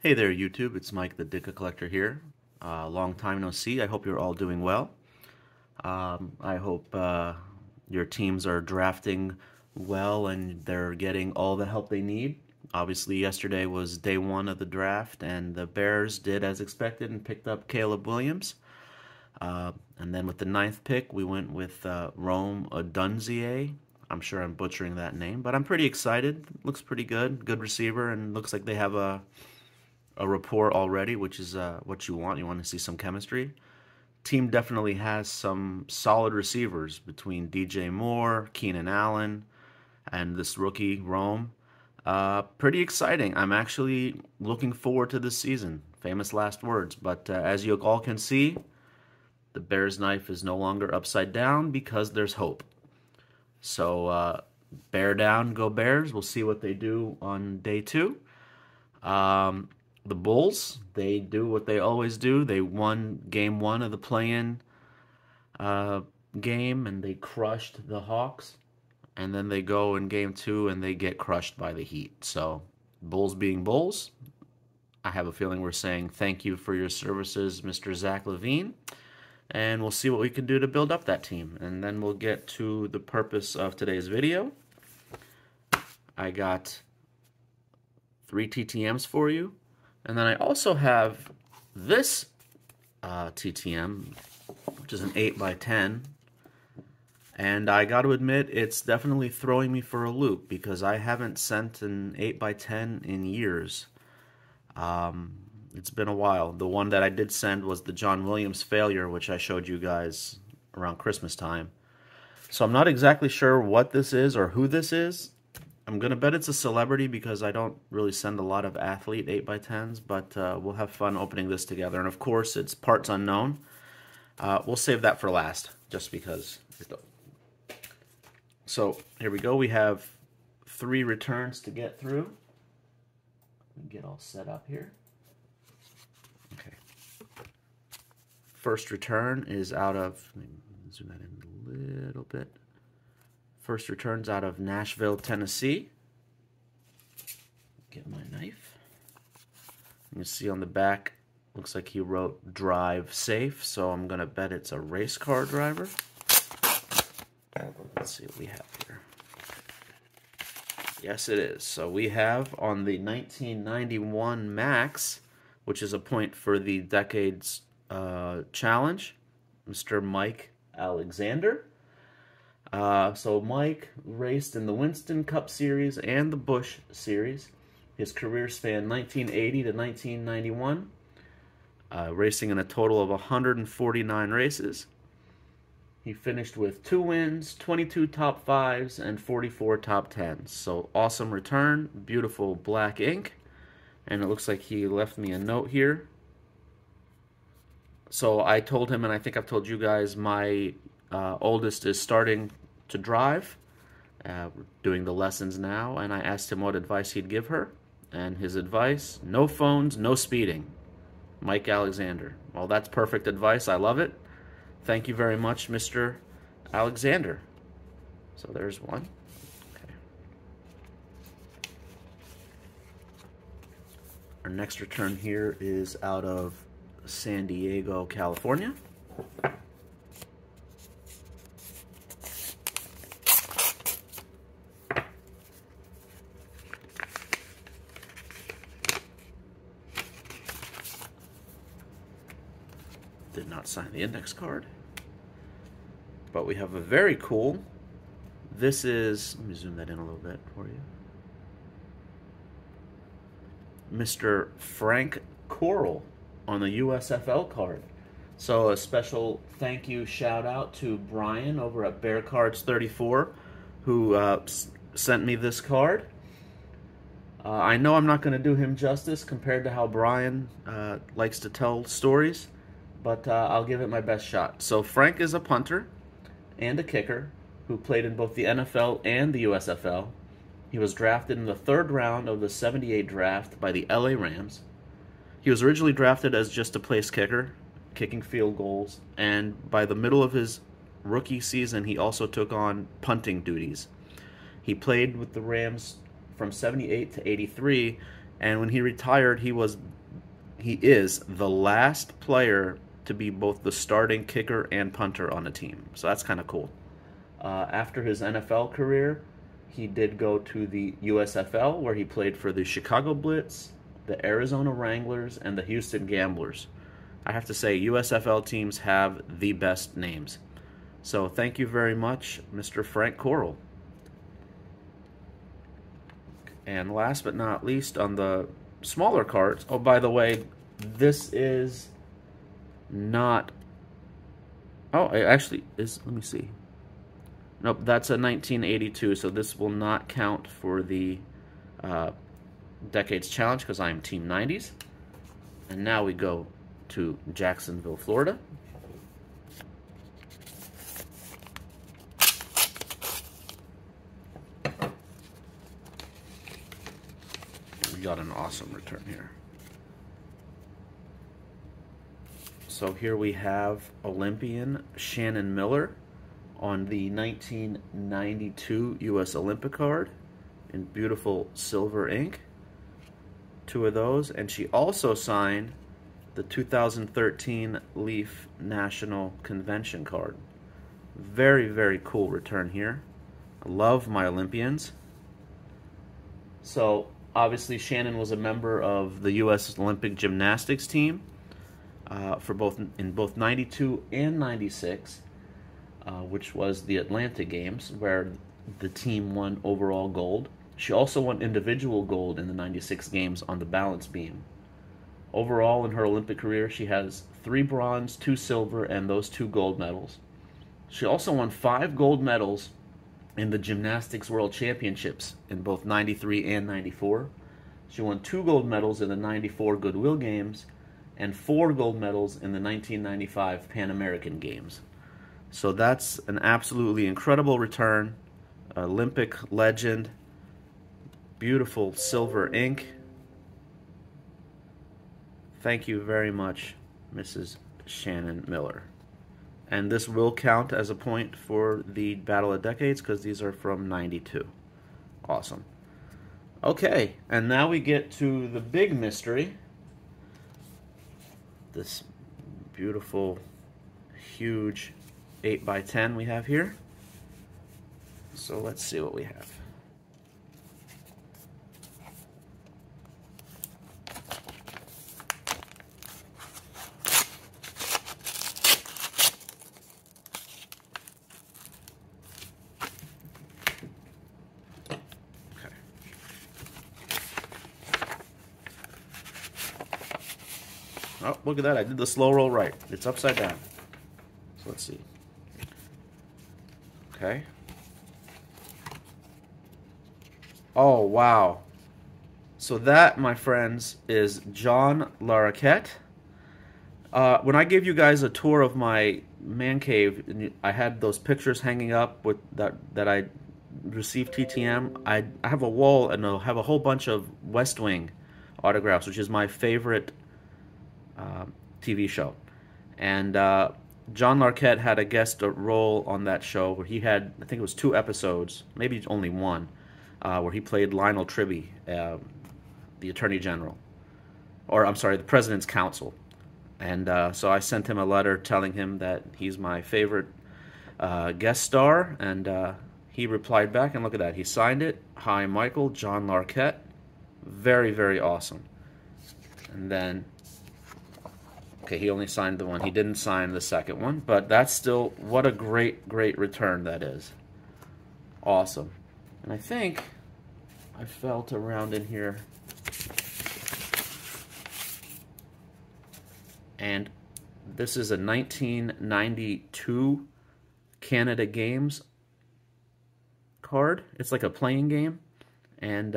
Hey there, YouTube. It's Mike, the Dicka Collector here. Long time no see. I hope you're all doing well. I hope your teams are drafting well and they're getting all the help they need. Obviously, yesterday was day one of the draft, and the Bears did as expected and picked up Caleb Williams. And then with the ninth pick, we went with Rome Odunzie. I'm sure I'm butchering that name, but I'm pretty excited. Looks pretty good. Good receiver, and looks like they have a rapport already, which is what you want. You want to see some chemistry. Team definitely has some solid receivers between DJ Moore, Keenan Allen, and this rookie, Rome. Pretty exciting. I'm actually looking forward to this season. Famous last words. But as you all can see, the Bears knife is no longer upside down because there's hope. So bear down, go Bears. We'll see what they do on day two. The Bulls, they do what they always do. They won game one of the play-in game, and they crushed the Hawks. And then they go in game two, and they get crushed by the Heat. So, Bulls being Bulls, I have a feeling we're saying thank you for your services, Mr. Zach LaVine. And we'll see what we can do to build up that team. And then we'll get to the purpose of today's video. I got 3 TTMs for you. And then I also have this TTM, which is an 8x10. And I got to admit, it's definitely throwing me for a loop because I haven't sent an 8x10 in years. It's been a while. The one that I did send was the John Williams failure, which I showed you guys around Christmas time. So I'm not exactly sure what this is or who this is. I'm going to bet it's a celebrity because I don't really send a lot of athlete 8x10s, but we'll have fun opening this together. And of course, it's parts unknown. We'll save that for last, just because. So here we go. We have 3 returns to get through. Get all set up here. Okay. First return is out of, let me zoom that in a little bit. First return's out of Nashville, Tennessee. Get my knife. You see on the back, looks like he wrote drive safe, so I'm going to bet it's a race car driver. Let's see what we have here. Yes, it is. So we have on the 1991 Max, which is a point for the Decades Challenge, Mr. Mike Alexander. So Mike raced in the Winston Cup Series and the Busch Series. His career spanned 1980 to 1991, racing in a total of 149 races. He finished with 2 wins, 22 top 5s, and 44 top 10s. So awesome return, beautiful black ink, and it looks like he left me a note here. So I told him, and I think I've told you guys, my oldest is starting to drive. We're doing the lessons now, and I asked him what advice he'd give her. And his advice, no phones, no speeding. Mike Alexander. Well, that's perfect advice. I love it. Thank you very much, Mr. Alexander. So there's one. Okay. Our next return here is out of San Diego, California. Did not sign the index card. But we have a very cool, this is, let me zoom that in a little bit for you. Mr. Frank Coral on the USFL card. So a special thank you shout out to Brian over at Bear Cards 34 who sent me this card. I know I'm not going to do him justice compared to how Brian likes to tell stories, but I'll give it my best shot. So Frank is a punter and a kicker who played in both the NFL and the USFL. He was drafted in the 3rd round of the '78 draft by the LA Rams. He was originally drafted as just a place kicker, kicking field goals, and by the middle of his rookie season, he also took on punting duties. He played with the Rams from '78 to '83, And when he retired, he is the last player to be both the starting kicker and punter on a team. So that's kind of cool. After his NFL career, he did go to the USFL, where he played for the Chicago Blitz, the Arizona Wranglers, and the Houston Gamblers. I have to say, USFL teams have the best names. So thank you very much, Mr. Frank Coral. And last but not least, on the smaller cards, oh, by the way, this is not, oh, it actually is, let me see. Nope, that's a 1982, so this will not count for the Decades Challenge because I am Team 90s. And now we go to Jacksonville, Florida. We got an awesome return here. So here we have Olympian Shannon Miller on the 1992 U.S. Olympic card in beautiful silver ink. 2 of those. And she also signed the 2013 Leaf National Convention card. Very, very cool return here. I love my Olympians. So obviously Shannon was a member of the U.S. Olympic gymnastics team in both 92 and 96, which was the Atlanta Games, where the team won overall gold. She also won individual gold in the 96 games on the balance beam. Overall, in her Olympic career, she has 3 bronze, 2 silver, and those 2 gold medals. She also won 5 gold medals in the Gymnastics World Championships in both 93 and 94. She won 2 gold medals in the 94 Goodwill Games and 4 gold medals in the 1995 Pan American Games. So that's an absolutely incredible return. Olympic legend. Beautiful silver ink. Thank you very much, Mrs. Shannon Miller. And this will count as a point for the Battle of Decades because these are from 92. Awesome. Okay, and now we get to the big mystery. This beautiful, huge 8x10 we have here. So let's see what we have. Oh, look at that. I did the slow roll right. It's upside down. So let's see. Okay. Oh, wow. So that, my friends, is John Larroquette. When I gave you guys a tour of my man cave, I had those pictures hanging up with that I received TTM. I have a wall and I'll have a whole bunch of West Wing autographs, which is my favorite TV show. And John Larroquette had a guest role on that show where he had, I think it was 2 episodes, maybe only 1, where he played Lionel Tribby, the Attorney General. Or, I'm sorry, the President's Counsel. And so I sent him a letter telling him that he's my favorite guest star, and he replied back, and look at that. He signed it. Hi, Michael, John Larroquette. Very, very awesome. And then, okay, he only signed the one. He didn't sign the second one, but that's still, what a great, great return that is. Awesome. And I think I felt around in here, and this is a 1992 Canada Games card. It's like a playing game, and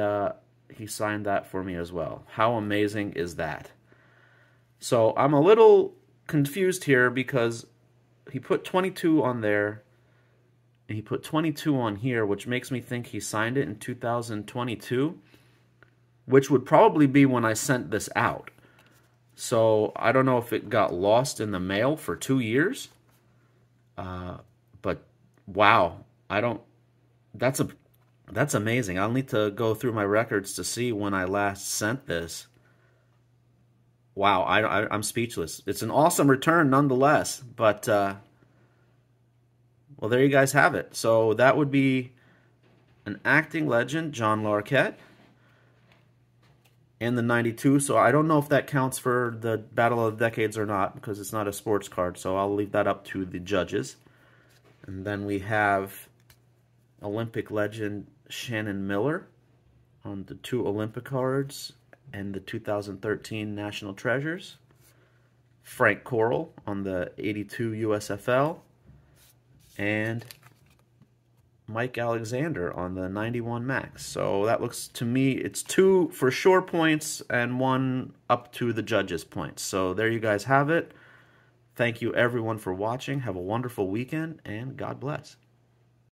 he signed that for me as well. How amazing is that? So I'm a little confused here because he put 22 on there, and he put 22 on here, which makes me think he signed it in 2022, which would probably be when I sent this out. So I don't know if it got lost in the mail for 2 years, but wow, that's a That's amazing. I'll need to go through my records to see when I last sent this. Wow, I'm speechless. It's an awesome return nonetheless. But, well, there you guys have it. So that would be an acting legend, John Larroquette, and the 92. So I don't know if that counts for the Battle of the Decades or not, because it's not a sports card. So I'll leave that up to the judges. And then we have Olympic legend Shannon Miller on the 2 Olympic cards and the 2013 National Treasures. Frank Coral on the 82 USFL. And Mike Alexander on the 91 Max. So that looks to me, it's 2 for sure points and 1 up to the judges' points. So there you guys have it. Thank you everyone for watching. Have a wonderful weekend and God bless.